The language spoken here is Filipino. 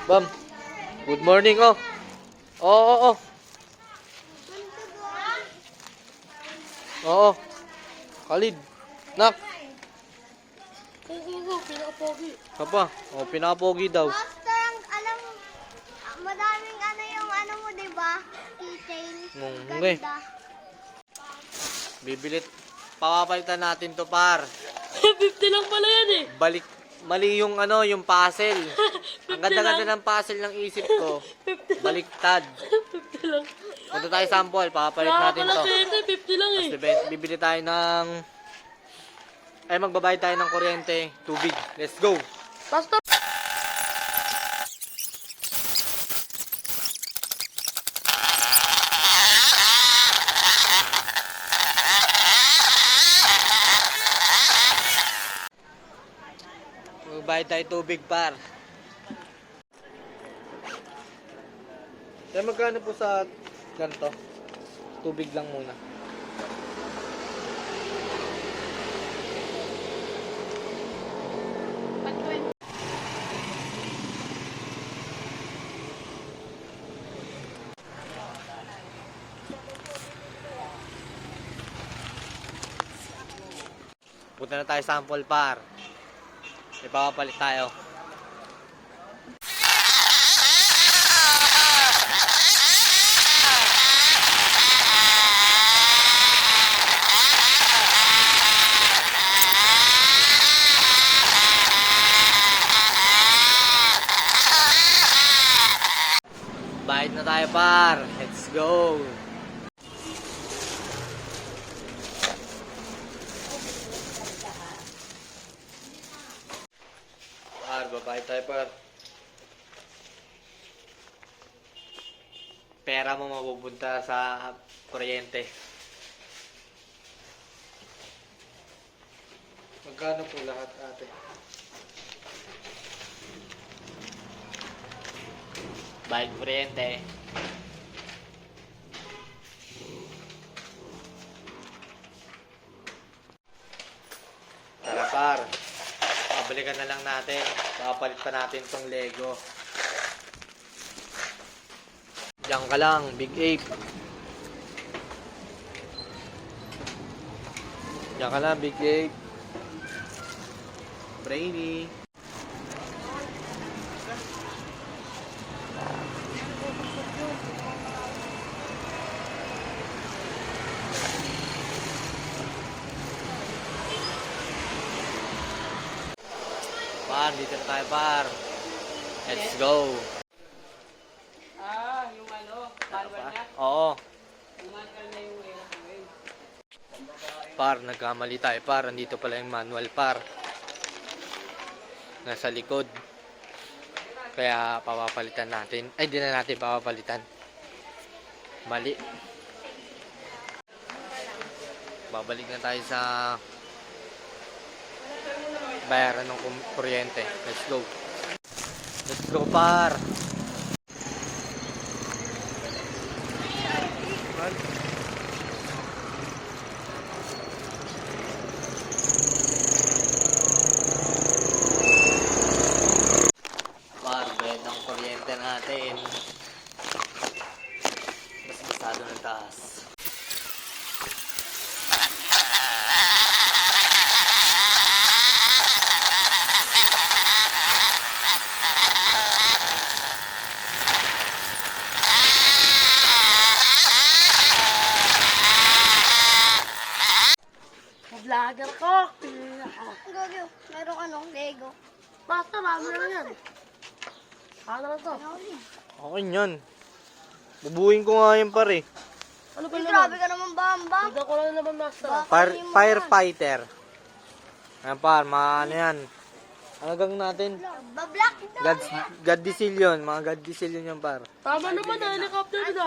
Bam, good morning, oh. Oo. Oo. Khalid. Nak. Pinakapogi. Kapa. Oh, pinapogi daw. Master, alam mo, madaming ano yung ano mo, di ba? Keychain. Okay. Ganda. Bibilit. Papapalitan natin to, par. 50 lang pala yan eh. Balik. Mali yung ano, yung puzzle. Ang ganda-ganda ng puzzle ng isip ko. Baliktad. 50 lang. Punta tayo sample. Papapalit natin Pala to. 50 lang eh. Tapos bibili tayo ng... Ay, magbabayad tayo ng kuryente. Tubig. Let's go. Pastor. Magbabayad tayo tubig, par. Kaya magkano po sa ganito? Tubig lang muna. Punta na tayo sample, par. Ipapapalit tayo. Bayad na tayo, par. Let's go. Par, babayad tayo, par. Pera mo mapupunta sa kuryente. Magkano po lahat, ate? Bayad kuryente. Tara, par. Pabalikan na lang natin. Papalit pa natin tong Lego. Diyan ka lang, Big Ape. Diyan ka lang, Big Ape. Brainy. Par, dito na tayo, par. Let's go. Yung ano, manual na. Oo. Yung manual na yung way. Par, nagkamali tayo, par. Andito pala yung manual, par. Nasa likod. Kaya papapalitan natin. Ay, di na natin papapalitan. Mali. Babalik na tayo sa bayaran ng kuryente. Let's go. Let's go, par. Par, bayad ng kuryente natin. Mas basado ng taas. Vlogger ko. Gagyo, merong ano, Lego. Basta marami lang yan. Ano lang to? Okay yan. Bubuhin ko nga yan, par, eh. Ano ba Uy, naman? grabe ka naman, Bamba. Bigyan ko lang naman master. Firefighter. Ayan, par, mga ano yan. Ano gang natin? Bablock daw. God diesel yun. Mga God diesel yun yan, par. Tama naman na helicopter na.